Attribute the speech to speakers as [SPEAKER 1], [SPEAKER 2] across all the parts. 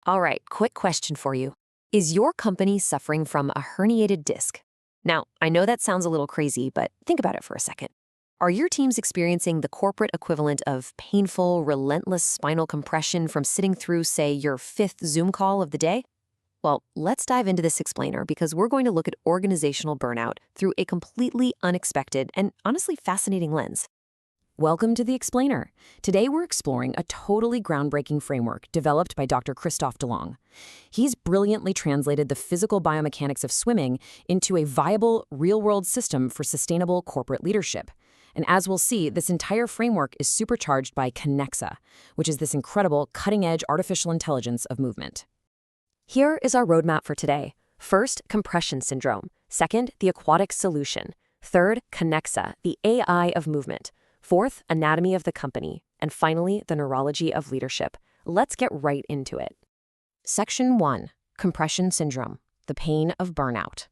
[SPEAKER 1] All right, quick question for you. Is your company suffering from a herniated disc? Now, I know that sounds a little crazy, but think about it for a second. Are your teams experiencing the corporate equivalent of painful, relentless spinal compression from sitting through, say, your fifth Zoom call of the day? Well, let's dive into this explainer because we're going to look at organizational burnout through a completely unexpected and honestly fascinating lens. Welcome to the Explainer. Today we're exploring a totally groundbreaking framework developed by Dr. Christophe Delong. He's brilliantly translated the physical biomechanics of swimming into a viable, real-world system for sustainable corporate leadership. And as we'll see, this entire framework is supercharged by Kinexa, which is this incredible, cutting-edge artificial intelligence of movement. Here is our roadmap for today. First, compression syndrome. Second, the aquatic solution. Third, Kinexa, the AI of movement. Fourth, anatomy of the company. And finally, the neurology of leadership. Let's get right into it. Section 1. Compression syndrome, the pain of burnout.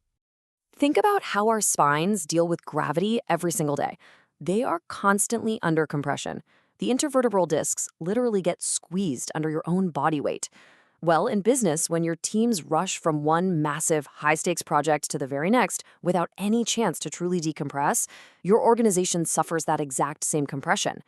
[SPEAKER 1] Think about how our spines deal with gravity every single day. They are constantly under compression. The intervertebral discs literally get squeezed under your own body weight. Well, in business, when your teams rush from one massive, high-stakes project to the very next without any chance to truly decompress, your organization suffers that exact same compression.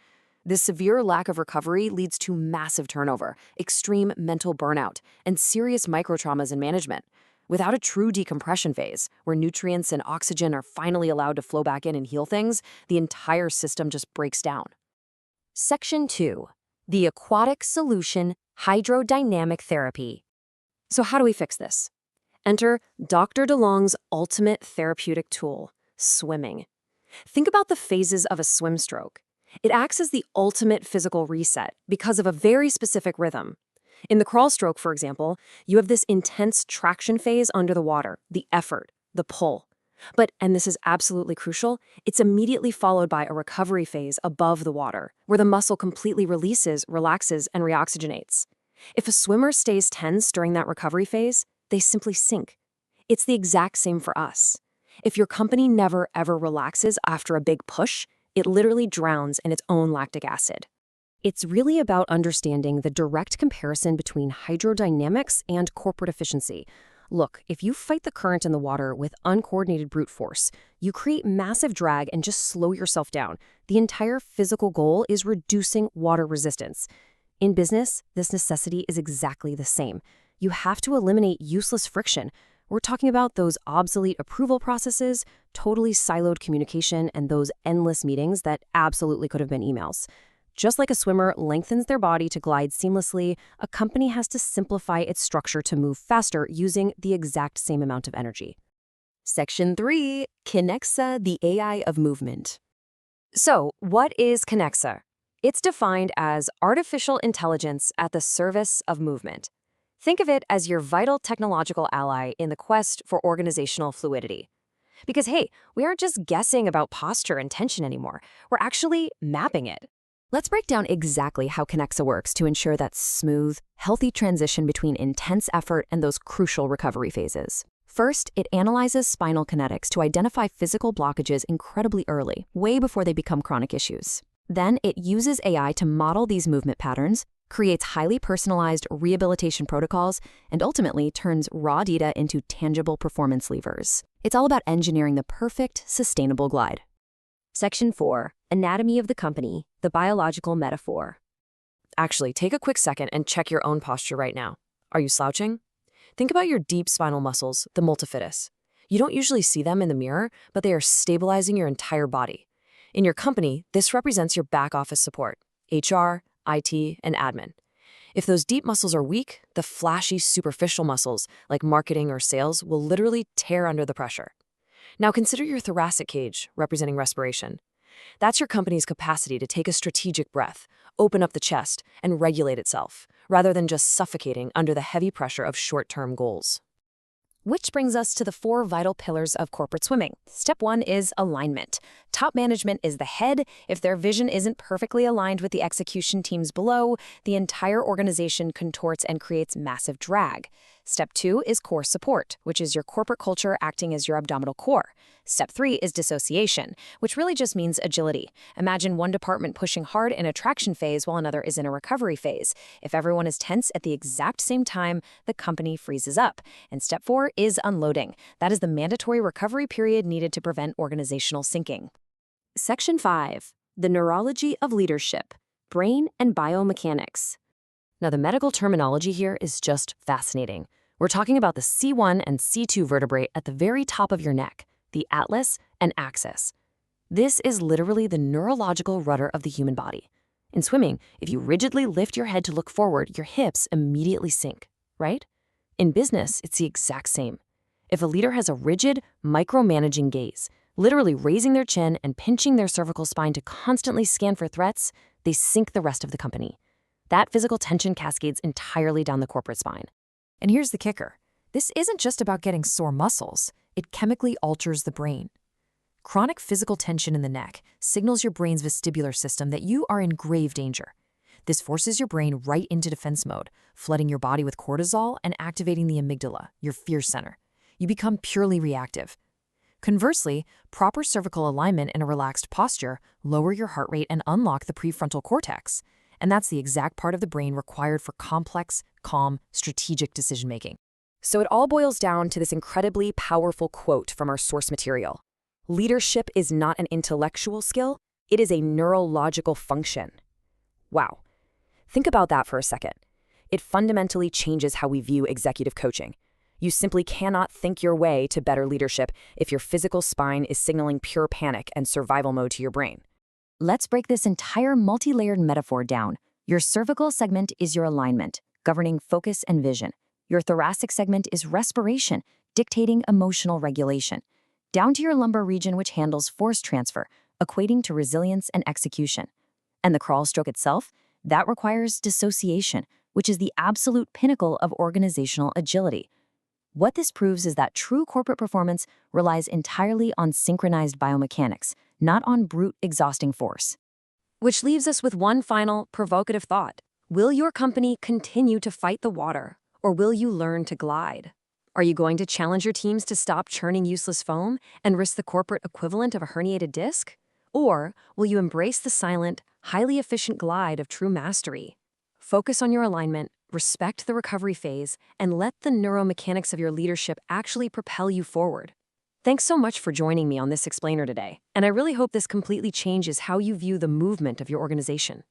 [SPEAKER 1] This severe lack of recovery leads to massive turnover, extreme mental burnout, and serious microtraumas in management. Without a true decompression phase, where nutrients and oxygen are finally allowed to flow back in and heal things, the entire system just breaks down. Section 2. The aquatic solution, hydrodynamic therapy. So how do we fix this? Enter Dr. DeLong's ultimate therapeutic tool, swimming. Think about the phases of a swim stroke. It acts as the ultimate physical reset because of a very specific rhythm. In the crawl stroke, for example, you have this intense traction phase under the water, the effort, the pull. But, and this is absolutely crucial, it's immediately followed by a recovery phase above the water, where the muscle completely releases, relaxes, and reoxygenates. If a swimmer stays tense during that recovery phase, they simply sink. It's the exact same for us. If your company never ever relaxes after a big push, it literally drowns in its own lactic acid. It's really about understanding the direct comparison between hydrodynamics and corporate efficiency. Look, if you fight the current in the water with uncoordinated brute force, you create massive drag and just slow yourself down. The entire physical goal is reducing water resistance. In business, this necessity is exactly the same. You have to eliminate useless friction. We're talking about those obsolete approval processes, totally siloed communication, and those endless meetings that absolutely could have been emails. Just like a swimmer lengthens their body to glide seamlessly, a company has to simplify its structure to move faster using the exact same amount of energy. Section 3. Kinexa, the AI of movement. So, what is Kinexa? It's defined as artificial intelligence at the service of movement. Think of it as your vital technological ally in the quest for organizational fluidity. Because, hey, we aren't just guessing about posture and tension anymore. We're actually mapping it. Let's break down exactly how Kinexa works to ensure that smooth, healthy transition between intense effort and those crucial recovery phases. First, it analyzes spinal kinetics to identify physical blockages incredibly early, way before they become chronic issues. Then, it uses AI to model these movement patterns, creates highly personalized rehabilitation protocols, and ultimately turns raw data into tangible performance levers. It's all about engineering the perfect, sustainable glide. Section 4. Anatomy of the company, the biological metaphor. Actually, take a quick second and check your own posture right now. Are you slouching? Think about your deep spinal muscles, the multifidus. You don't usually see them in the mirror, but they are stabilizing your entire body. In your company, this represents your back office support, HR, IT, and admin. If those deep muscles are weak, the flashy superficial muscles, like marketing or sales, will literally tear under the pressure. Now consider your thoracic cage, representing respiration. That's your company's capacity to take a strategic breath, open up the chest, and regulate itself, rather than just suffocating under the heavy pressure of short-term goals. Which brings us to the 4 vital pillars of corporate swimming. Step 1 is alignment. Top management is the head. If their vision isn't perfectly aligned with the execution teams below, the entire organization contorts and creates massive drag. Step 2 is core support, which is your corporate culture acting as your abdominal core. Step 3 is dissociation, which really just means agility. Imagine one department pushing hard in a traction phase while another is in a recovery phase. If everyone is tense at the exact same time, the company freezes up. And step 4 is unloading. That is the mandatory recovery period needed to prevent organizational sinking. Section 5. The neurology of leadership, brain and biomechanics. Now, the medical terminology here is just fascinating. We're talking about the C1 and C2 vertebrae at the very top of your neck, the atlas and axis. This is literally the neurological rudder of the human body. In swimming, if you rigidly lift your head to look forward, your hips immediately sink, right? In business, it's the exact same. If a leader has a rigid, micromanaging gaze, literally raising their chin and pinching their cervical spine to constantly scan for threats, they sink the rest of the company. That physical tension cascades entirely down the corporate spine.
[SPEAKER 2] And here's the kicker. This isn't just about getting sore muscles. It chemically alters the brain. Chronic physical tension in the neck signals your brain's vestibular system that you are in grave danger. This forces your brain right into defense mode, flooding your body with cortisol and activating the amygdala, your fear center. You become purely reactive. Conversely, proper cervical alignment and a relaxed posture lower your heart rate and unlock the prefrontal cortex. And that's the exact part of the brain required for complex, calm, strategic decision-making.
[SPEAKER 1] So it all boils down to this incredibly powerful quote from our source material. Leadership is not an intellectual skill, it is a neurological function. Wow. Think about that for a second. It fundamentally changes how we view executive coaching. You simply cannot think your way to better leadership if your physical spine is signaling pure panic and survival mode to your brain. Let's break this entire multi-layered metaphor down. Your cervical segment is your alignment, governing focus and vision. Your thoracic segment is respiration, dictating emotional regulation. Down to your lumbar region, which handles force transfer, equating to resilience and execution. And the crawl stroke itself, that requires dissociation, which is the absolute pinnacle of organizational agility. What this proves is that true corporate performance relies entirely on synchronized biomechanics, not on brute, exhausting force. Which leaves us with one final, provocative thought. Will your company continue to fight the water, or will you learn to glide? Are you going to challenge your teams to stop churning useless foam and risk the corporate equivalent of a herniated disc? Or will you embrace the silent, highly efficient glide of true mastery? Focus on your alignment, respect the recovery phase, and let the neuromechanics of your leadership actually propel you forward. Thanks so much for joining me on this explainer today, and I really hope this completely changes how you view the movement of your organization.